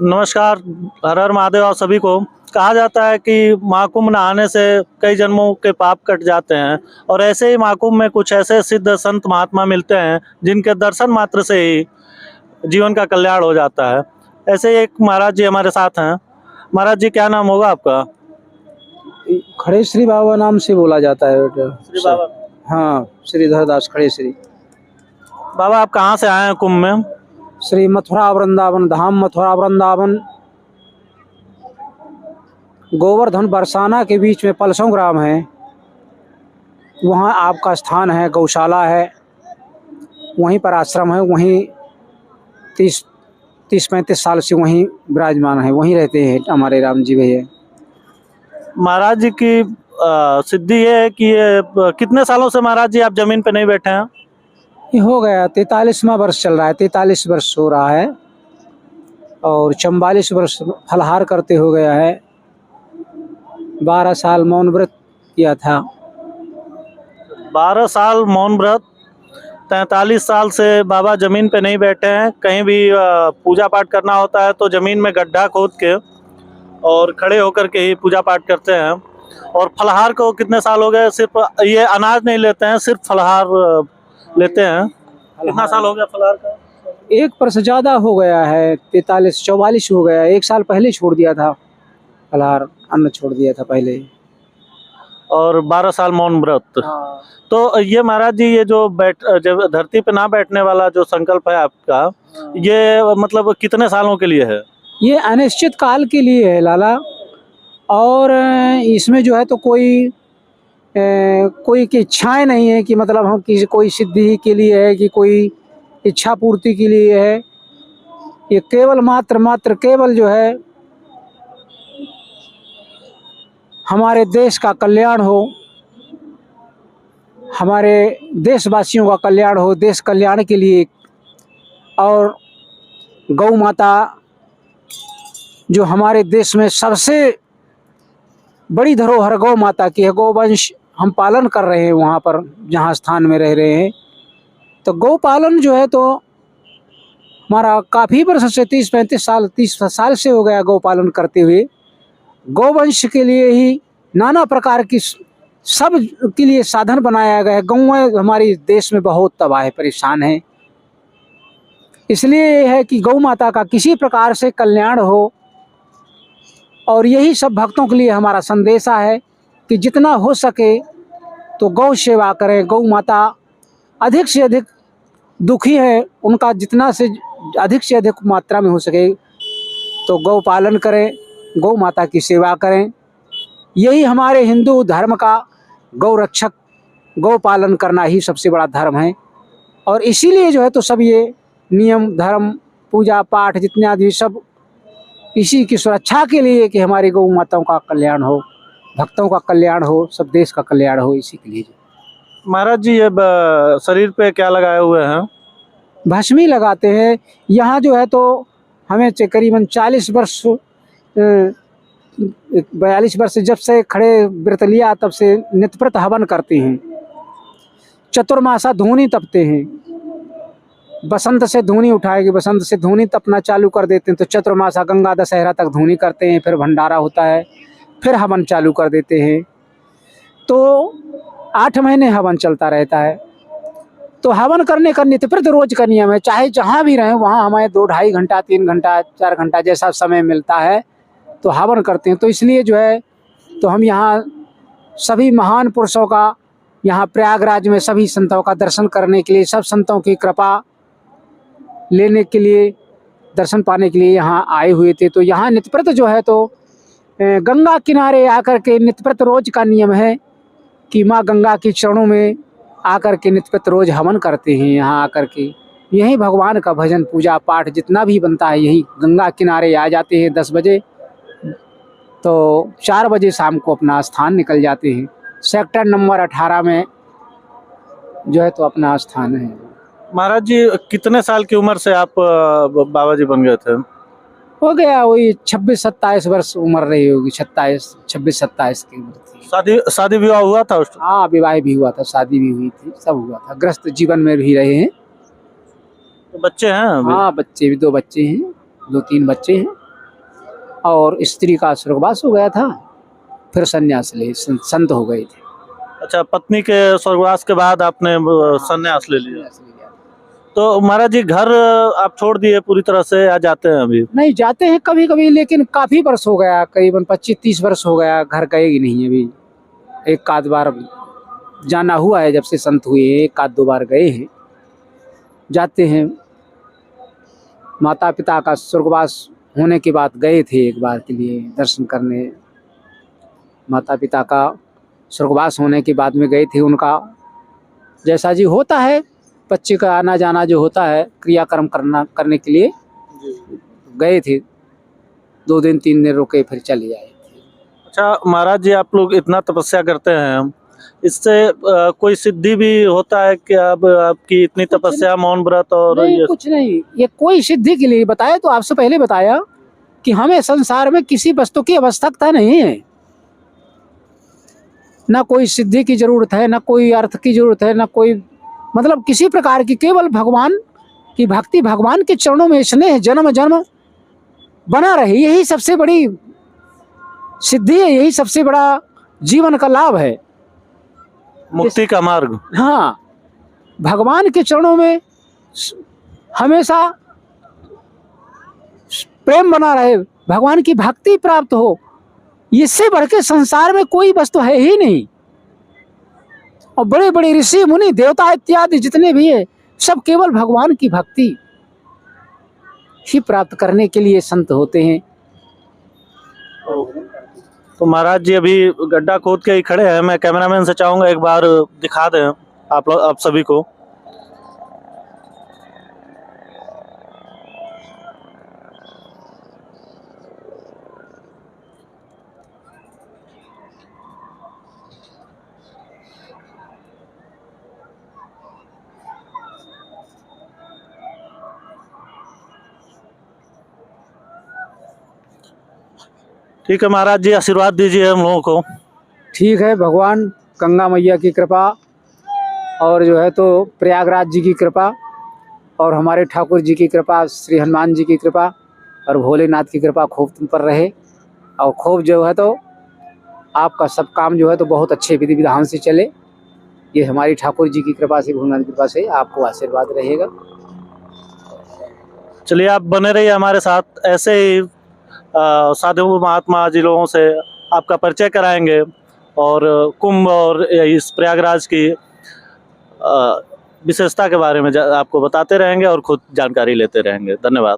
नमस्कार। हर हर महादेव आप सभी को। कहा जाता है कि महाकुंभ नहाने से कई जन्मों के पाप कट जाते हैं और ऐसे ही महाकुंभ में कुछ ऐसे सिद्ध संत महात्मा मिलते हैं जिनके दर्शन मात्र से ही जीवन का कल्याण हो जाता है। ऐसे ही एक महाराज जी हमारे साथ हैं। महाराज जी, क्या नाम होगा आपका? खड़े श्री बाबा नाम से बोला जाता है बेटा। श्री बाबा। हाँ, श्रीधर दास खड़े श्री। बाबा, आप कहाँ से आए हैं कुंभ में? श्री मथुरा वृंदावन धाम, मथुरा वृंदावन गोवर्धन बरसाना के बीच में पलसों ग्राम है। वहाँ आपका स्थान है, गौशाला है, वहीं पर आश्रम है। वहीं 30-35 साल से वहीं विराजमान है, वहीं रहते हैं हमारे राम जी भैया। महाराज जी की सिद्धि ये है कि ये कितने सालों से महाराज जी आप जमीन पे नहीं बैठे हैं? ये हो गया 43वां वर्ष चल रहा है, 43 वर्ष हो रहा है और 44 वर्ष फलाहार करते हो गया है। 12 साल मौन व्रत किया था। 12 साल मौन व्रत, 43 साल से बाबा जमीन पे नहीं बैठे हैं। कहीं भी पूजा पाठ करना होता है तो जमीन में गड्ढा खोद के और खड़े होकर के ही पूजा पाठ करते हैं। और फलाहार को कितने साल हो गए? सिर्फ ये अनाज नहीं लेते हैं, सिर्फ फलाहार लेते हैं। कितना साल हो गया फलाहार का? 1 वर्ष ज़्यादा हो गया है, 43-44 हो गया है। 1 साल पहले छोड़ दिया था फलाहार, अन्न छोड़ दिया था पहले। और 12 साल मौन व्रत। हाँ। तो ये महाराज जी, ये जो जब धरती पे ना बैठने वाला जो संकल्प है आपका, ये मतलब कितने सालों के लिए है? ये अनिश्चित काल के लिए है लाला। और इसमें जो है तो कोई की इच्छाएं नहीं है कि मतलब हम किसी कोई सिद्धि के लिए है कि कोई इच्छा पूर्ति के लिए है। ये केवल मात्र केवल जो है हमारे देश का कल्याण हो, हमारे देशवासियों का कल्याण हो, देश कल्याण के लिए। और गौ माता जो हमारे देश में सबसे बड़ी धरोहर गौ माता की है, गौवंश हम पालन कर रहे हैं वहाँ पर जहाँ स्थान में रह रहे हैं। तो गौ पालन जो है तो हमारा काफ़ी वर्ष से 30 साल से हो गया गौ पालन करते हुए। गौवंश के लिए ही नाना प्रकार की सब के लिए साधन बनाया गया है। गौएं हमारे देश में बहुत तबाह परेशान है। इसलिए ये है कि गौ माता का किसी प्रकार से कल्याण हो, और यही सब भक्तों के लिए हमारा संदेशा है कि जितना हो सके तो गौ सेवा करें। गौ माता अधिक से अधिक दुखी है, उनका जितना से अधिक मात्रा में हो सके तो गौ पालन करें, गौ माता की सेवा करें। यही हमारे हिंदू धर्म का गौ रक्षक, गौ पालन करना ही सबसे बड़ा धर्म है। और इसीलिए जो है तो सब ये नियम धर्म पूजा पाठ जितने आदि सब इसी की सुरक्षा के लिए कि हमारी गौ माताओं का कल्याण हो, भक्तों का कल्याण हो, सब देश का कल्याण हो, इसी के लिए। महाराज जी, ये शरीर पे क्या लगाए हुए हैं? भस्मी लगाते हैं। यहाँ जो है तो हमें करीबन 42 वर्ष जब से खड़े व्रत लिया तब से नित्यव्रत हवन करते हैं। चतुर्मासा धूनी तपते हैं। बसंत से धूनी उठाएगी, बसंत से धूनी तपना चालू कर देते हैं तो चतुर्मासा गंगा दशहरा तक धूनी करते हैं। फिर भंडारा होता है, फिर हवन चालू कर देते हैं। तो 8 महीने हवन चलता रहता है। तो हवन करने का नित्यव्रत रोज का नियम है। चाहे जहाँ भी रहें वहाँ हमें 2-2.5 घंटा 3 घंटा 4 घंटा जैसा समय मिलता है तो हवन करते हैं। तो इसलिए जो है तो हम यहाँ सभी महान पुरुषों का, यहाँ प्रयागराज में सभी संतों का दर्शन करने के लिए, सब संतों की कृपा लेने के लिए, दर्शन पाने के लिए यहाँ आए हुए थे। तो यहाँ नित्यव्रत जो है तो गंगा किनारे आकर के नित्यव्रत रोज का नियम है कि माँ गंगा के चरणों में आकर के नित्यव्रत रोज हवन करते हैं। यहाँ आकर के यहीं भगवान का भजन पूजा पाठ जितना भी बनता है यही गंगा किनारे आ जाते हैं 10 बजे, तो 4 बजे शाम को अपना स्थान निकल जाते हैं। सेक्टर नंबर 18 में जो है तो अपना स्थान है। महाराज जी, कितने साल की उम्र से आप बाबा जी बन गए थे? हो गया वही 26-27 वर्ष उम्र रही होगी, 26-27 की उम्र थी। शादी विवाह हुआ था उस? हाँ, विवाह भी हुआ था, शादी भी हुई थी, सब हुआ था। ग्रस्त जीवन में भी रहे हैं। तो बच्चे हैं अभी? हाँ, बच्चे भी 2 बच्चे हैं, 2-3 बच्चे हैं। और स्त्री का स्वर्गवास हो गया था, फिर संन्यास ले संत हो गए थे। अच्छा, पत्नी के स्वर्गवास के बाद आपने संन्यास ले लिया। तो महाराज जी घर आप छोड़ दिए पूरी तरह से या जाते हैं अभी? नहीं, जाते हैं कभी कभी, लेकिन काफी वर्ष हो गया, करीबन 25-30 वर्ष हो गया, घर गए ही नहीं अभी। एक आध बार जाना हुआ है, जब से संत हुए एक आध दो बार गए हैं। जाते हैं, माता पिता का स्वर्गवास होने के बाद गए थे एक बार के लिए दर्शन करने। माता पिता का स्वर्गवास होने के बाद में गए थे, उनका जैसा जी होता है बच्चे का आना जाना जो होता है क्रियाक्रम करने के लिए गए थे। 2 दिन 3 दिन रुके, फिर चले आए। अच्छा महाराज जी, आप लोग इतना तपस्या करते हैं, इससे कोई सिद्धि भी होता है कि अब आपकी इतनी तपस्या, मौन व्रत और नहीं, ये कुछ नहीं, ये कोई सिद्धि के लिए बताया तो आपसे पहले बताया कि हमें संसार में किसी वस्तु की आवश्यकता नहीं है, ना कोई सिद्धि की जरूरत है, ना कोई अर्थ की जरूरत है, ना कोई मतलब किसी प्रकार की, केवल भगवान की भक्ति, भगवान के चरणों में स्नेह जन्म जन्म बना रहे, यही सबसे बड़ी सिद्धि है, यही सबसे बड़ा जीवन का लाभ है, मुक्ति का मार्ग। हाँ, भगवान के चरणों में हमेशा प्रेम बना रहे, भगवान की भक्ति प्राप्त हो, इससे बढ़ के संसार में कोई वस्तु है ही नहीं। और बड़े बड़े ऋषि मुनि देवता इत्यादि जितने भी है, सब केवल भगवान की भक्ति ही प्राप्त करने के लिए संत होते हैं। तो महाराज जी अभी गड्ढा खोद के ही खड़े हैं, मैं कैमरामैन से चाहूंगा एक बार दिखा दें आप सभी को। ठीक है महाराज जी, आशीर्वाद दीजिए हम लोगों को। ठीक है, भगवान गंगा मैया की कृपा और जो है तो प्रयागराज जी की कृपा और हमारे ठाकुर जी की कृपा, श्री हनुमान जी की कृपा और भोलेनाथ की कृपा खूब तुम पर रहे, और खूब जो है तो आपका सब काम जो है तो बहुत अच्छे विधि विधान से चले। ये हमारी ठाकुर जी की कृपा से, भोलेनाथ की कृपा से आपको आशीर्वाद रहेगा। चलिए, आप बने रहिए हमारे साथ, ऐसे ही साधु महात्मा जी लोगों से आपका परिचय कराएंगे और कुंभ और इस प्रयागराज की विशेषता के बारे में आपको बताते रहेंगे और खुद जानकारी लेते रहेंगे। धन्यवाद।